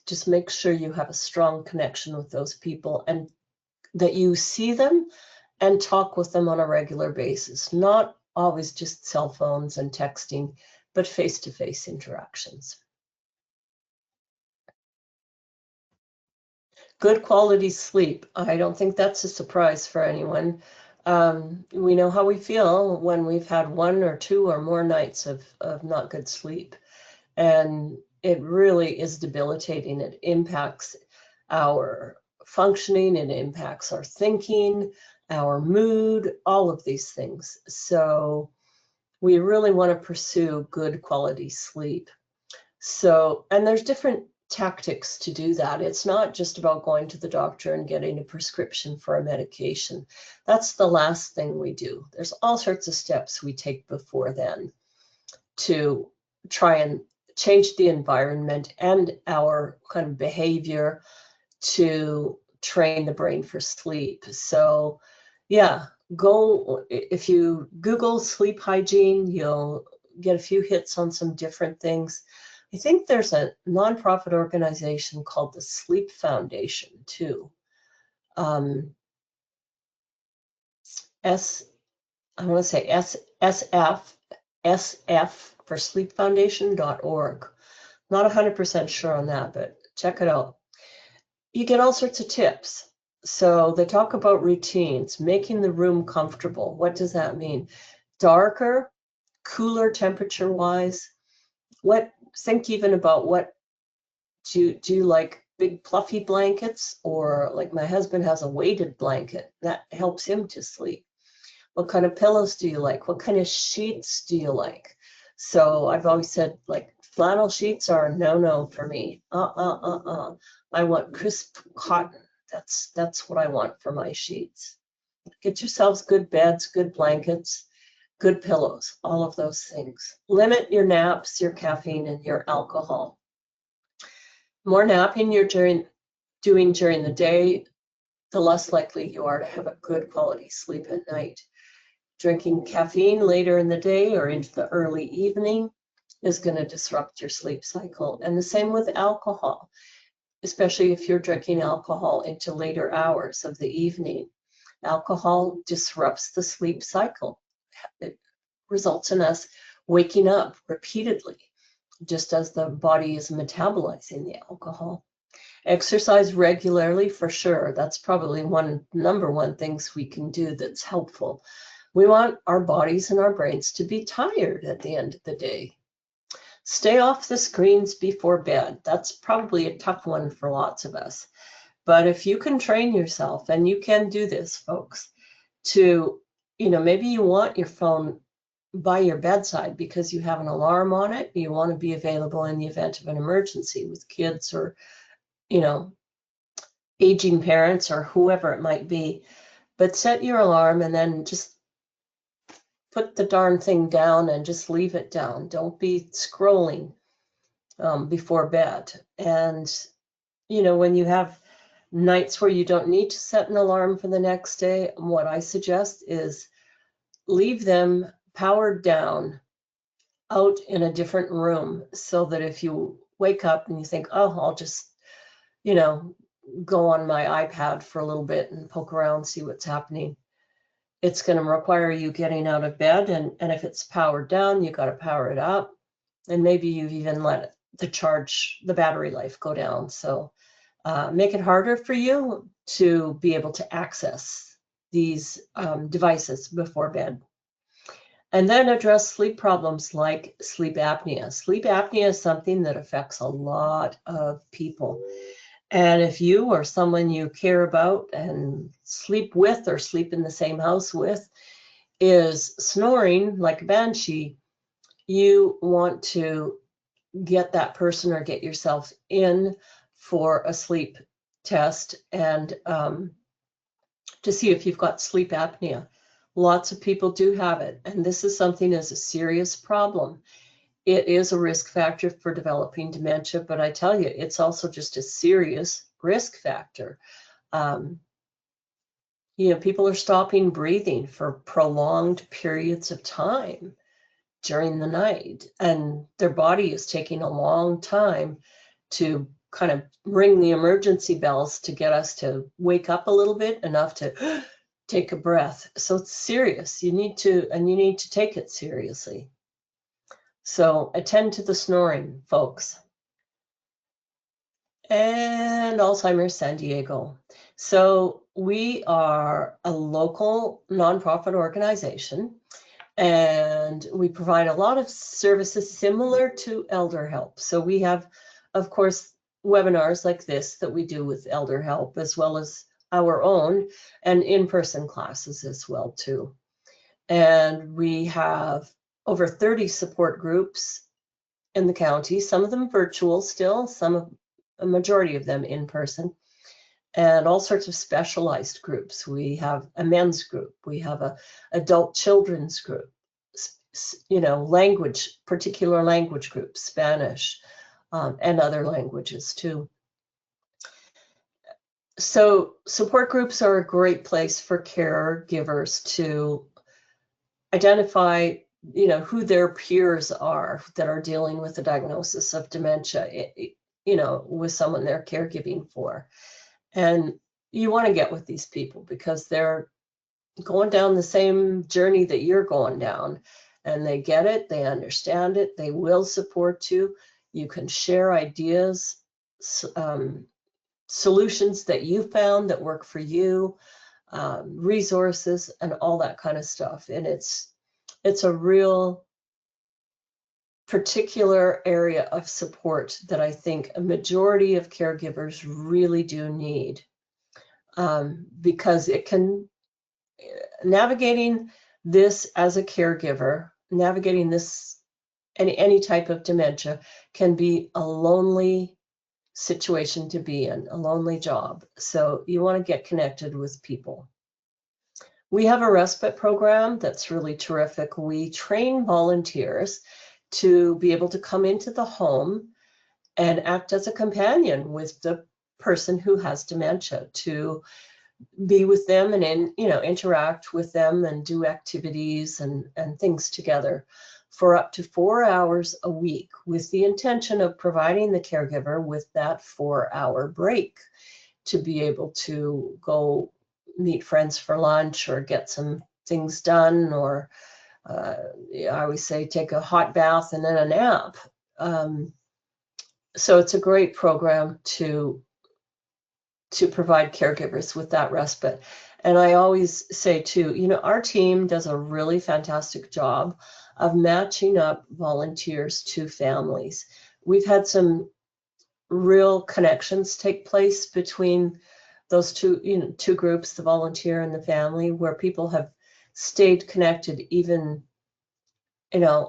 Just make sure you have a strong connection with those people, and that you see them and talk with them on a regular basis, not always just cell phones and texting, but face-to-face interactions. Good quality sleep. I don't think that's a surprise for anyone. We know how we feel when we've had 1 or 2 or more nights of not good sleep. And it really is debilitating. It impacts our functioning, it impacts our thinking, our mood, all of these things. So we really want to pursue good quality sleep. So, and there's different tactics to do that. It's not just about going to the doctor and getting a prescription for a medication. That's the last thing we do. There's all sorts of steps we take before then to try and change the environment and our kind of behavior to train the brain for sleep. So yeah, if you Google sleep hygiene, you'll get a few hits on some different things. I think there's a nonprofit organization called the Sleep Foundation too. I want to say SF for sleepfoundation.org. Not 100% sure on that, but check it out. You get all sorts of tips. So they talk about routines, making the room comfortable. What does that mean? Darker, cooler temperature-wise. Think even about what Do you like big fluffy blankets, or like my husband has a weighted blanket that helps him to sleep? What kind of pillows do you like? What kind of sheets do you like? So I've always said, like, flannel sheets are a no-no for me. I want crisp cotton. That's what I want for my sheets. Get yourselves good beds, good blankets, good pillows, all of those things. Limit your naps, your caffeine, and your alcohol. More napping you're doing during the day, the less likely you are to have a good quality sleep at night. Drinking caffeine later in the day or into the early evening is going to disrupt your sleep cycle. And the same with alcohol, especially if you're drinking alcohol into later hours of the evening. Alcohol disrupts the sleep cycle. It results in us waking up repeatedly, just as the body is metabolizing the alcohol. Exercise regularly, for sure. That's probably number one things we can do that's helpful. We want our bodies and our brains to be tired at the end of the day. Stay off the screens before bed. That's probably a tough one for lots of us. But if you can train yourself, and you can do this, folks, to, maybe you want your phone by your bedside because you have an alarm on it. You want to be available in the event of an emergency with kids or, aging parents or whoever it might be. But set your alarm and then just put the darn thing down and just leave it down. Don't be scrolling before bed. And, when you have nights where you don't need to set an alarm for the next day, what I suggest is leave them powered down out in a different room, so that if you wake up and you think, oh, I'll just, go on my iPad for a little bit and poke around, see what's happening, it's going to require you getting out of bed. And if it's powered down, you got to power it up. And maybe you've even let the battery life go down. So make it harder for you to be able to access these devices before bed. And then address sleep problems like sleep apnea. Sleep apnea is something that affects a lot of people. And if you or someone you care about and sleep with or sleep in the same house with is snoring like a banshee, you want to get that person or get yourself in for a sleep test and to see if you've got sleep apnea. Lots of people do have it, and this is something that's a serious problem. It is a risk factor for developing dementia, but I tell you, it's also just a serious risk factor. People are stopping breathing for prolonged periods of time during the night, and their body is taking a long time to kind of ring the emergency bells to get us to wake up a little bit, enough to take a breath. So it's serious. You need to take it seriously. So attend to the snoring, folks. And Alzheimer's San Diego. So we are a local nonprofit organization, and we provide a lot of services similar to ElderHelp. So we have, of course, webinars like this that we do with ElderHelp, as well as our own and in-person classes as well too. And we have over 30 support groups in the county, some of them virtual still, a majority of them in person, and all sorts of specialized groups. We have a men's group, we have a adult children's group, particular language groups, Spanish, and other languages too. So support groups are a great place for caregivers to identify, who their peers are that are dealing with the diagnosis of dementia, with someone they're caregiving for. And you want to get with these people because they're going down the same journey that you're going down, and they get it, they understand it, they will support you. You can share ideas, solutions that you found that work for you, resources, and all that kind of stuff. And it's a real particular area of support that I think a majority of caregivers really do need, because it can, navigating this as a caregiver, navigating this, any type of dementia can be a lonely situation to be in, a lonely job. So you want to get connected with people. We have a respite program that's really terrific. We train volunteers to be able to come into the home and act as a companion with the person who has dementia, to be with them and interact with them and do activities and things together for up to 4 hours a week, with the intention of providing the caregiver with that 4-hour break to be able to go meet friends for lunch or get some things done, or I always say take a hot bath and then a nap. So it's a great program to provide caregivers with that respite. And I always say too, our team does a really fantastic job of matching up volunteers to families. We've had some real connections take place between those two groups, the volunteer and the family, where people have stayed connected even,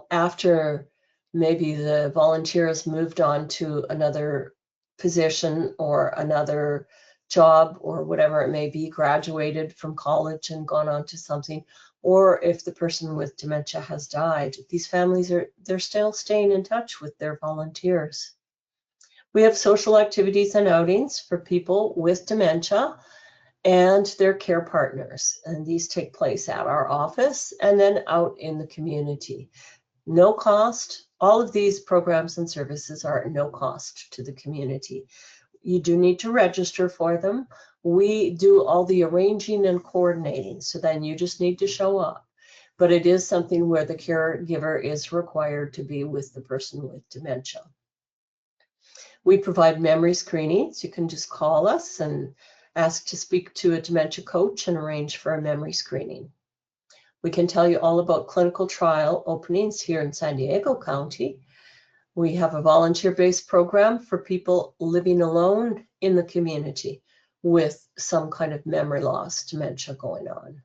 after maybe the volunteer has moved on to another position or another job or whatever it may be, graduated from college and gone on to something, or if the person with dementia has died. These families they're still staying in touch with their volunteers. We have social activities and outings for people with dementia and their care partners, and these take place at our office and then out in the community. No cost. All of these programs and services are at no cost to the community. You do need to register for them. We do all the arranging and coordinating, so then you just need to show up. But it is something where the caregiver is required to be with the person with dementia. We provide memory screenings. You can just call us and ask to speak to a dementia coach and arrange for a memory screening. We can tell you all about clinical trial openings here in San Diego County. We have a volunteer-based program for people living alone in the community with some kind of memory loss, dementia going on.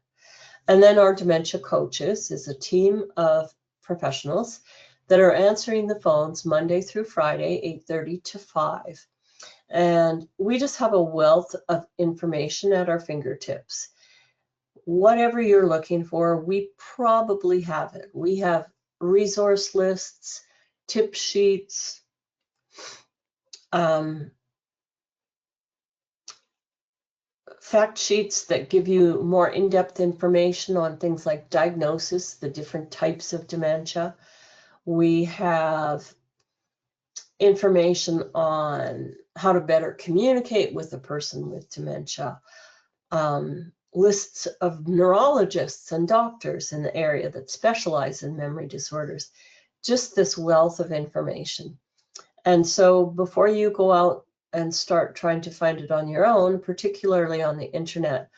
And then our dementia coaches is a team of professionals that are answering the phones Monday through Friday, 8:30 to 5. And we just have a wealth of information at our fingertips. Whatever you're looking for, we probably have it. We have resource lists, tip sheets, fact sheets that give you more in-depth information on things like diagnosis, the different types of dementia. We have information on how to better communicate with a person with dementia, lists of neurologists and doctors in the area that specialize in memory disorders, just this wealth of information. And so before you go out and start trying to find it on your own, particularly on the internet,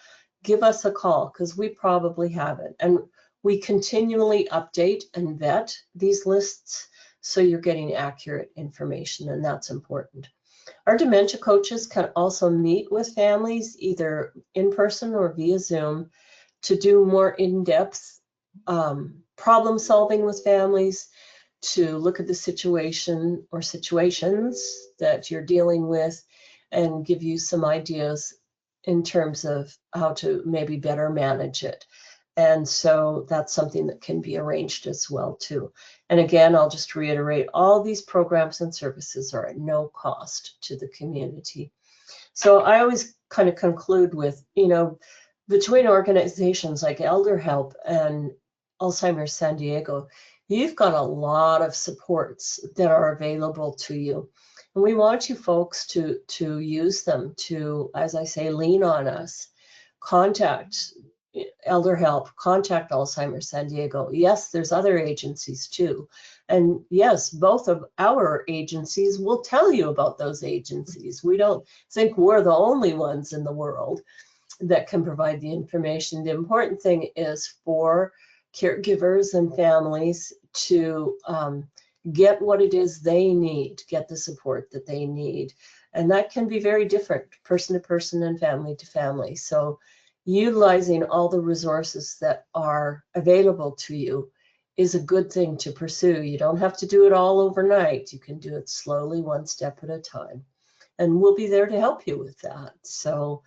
give us a call, because we probably have it. And we continually update and vet these lists so you're getting accurate information, and that's important. Our dementia coaches can also meet with families either in person or via Zoom to do more in-depth problem solving with families, to look at the situation or situations that you're dealing with and give you some ideas in terms of how to maybe better manage it. And so that's something that can be arranged as well too. And again, I'll just reiterate, all these programs and services are at no cost to the community. So I always kind of conclude with, between organizations like ElderHelp and Alzheimer's San Diego, you've got a lot of supports that are available to you. And we want you folks to use them, to, as I say, lean on us. Contact ElderHelp, contact Alzheimer's San Diego. Yes, there's other agencies too. And yes, both of our agencies will tell you about those agencies. We don't think we're the only ones in the world that can provide the information. The important thing is for caregivers and families to get what it is they need, get the support that they need. And that can be very different person to person and family to family. So utilizing all the resources that are available to you is a good thing to pursue. You don't have to do it all overnight. You can do it slowly, one step at a time. And we'll be there to help you with that. So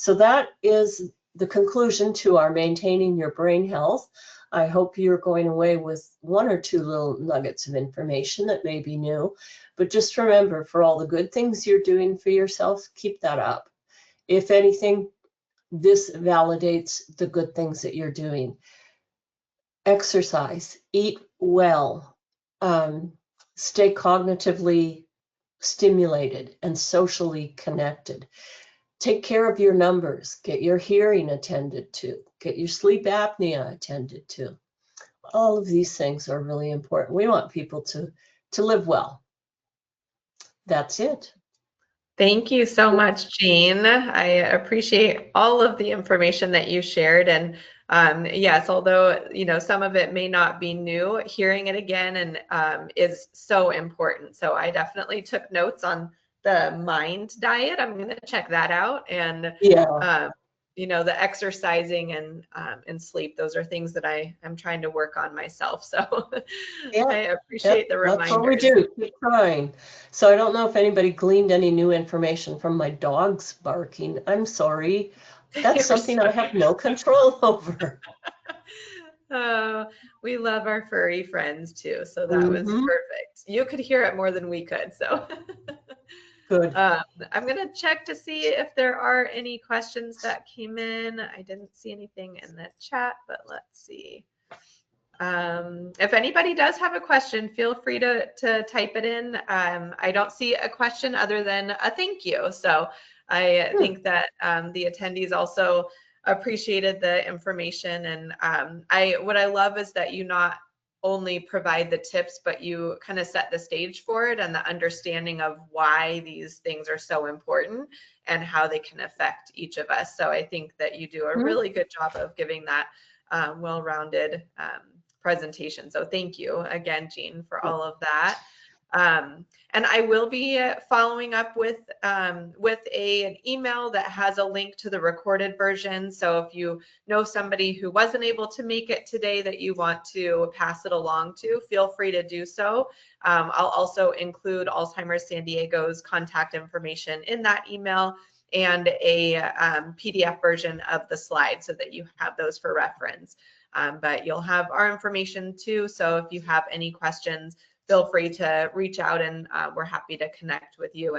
that is the conclusion to our Maintaining Your Brain Health. I hope you're going away with one or two little nuggets of information that may be new. But just remember, for all the good things you're doing for yourself, keep that up. If anything, this validates the good things that you're doing. Exercise, eat well, stay cognitively stimulated and socially connected. Take care of your numbers, get your hearing attended to, get your sleep apnea attended to. All of these things are really important. We want people to live well. That's it. Thank you so much, Jean. I appreciate all of the information that you shared. And yes, although, you know, some of it may not be new, hearing it again and is so important. So I definitely took notes on the mind diet. I'm going to check that out. And yeah, you know, the exercising and sleep, those are things that I am trying to work on myself. So yeah, I appreciate the reminders. That's what we do. Keep trying. So I don't know if anybody gleaned any new information from my dogs barking. I'm sorry. That's something I have no control over. We love our furry friends too, so that was perfect. You could hear it more than we could, so. Good. I'm gonna check to see if there are any questions that came in. I didn't see anything in the chat, but let's see. If anybody does have a question, feel free to type it in. I don't see a question other than a thank you. So I think that the attendees also appreciated the information. And what I love is that you not only provide the tips, but you kind of set the stage for it and the understanding of why these things are so important and how they can affect each of us. So I think that you do a really good job of giving that well-rounded presentation. So thank you again, Jean, for all of that. And I will be following up with an email that has a link to the recorded version. So if you know somebody who wasn't able to make it today that you want to pass it along to, feel free to do so. I'll also include Alzheimer's San Diego's contact information in that email and a PDF version of the slides so that you have those for reference. But you'll have our information too. So if you have any questions, feel free to reach out and we're happy to connect with you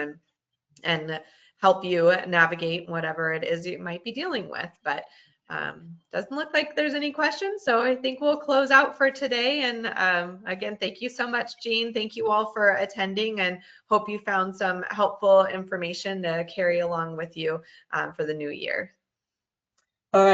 and help you navigate whatever it is you might be dealing with. But doesn't look like there's any questions. So I think we'll close out for today. And again, thank you so much, Jean. Thank you all for attending and hope you found some helpful information to carry along with you for the new year.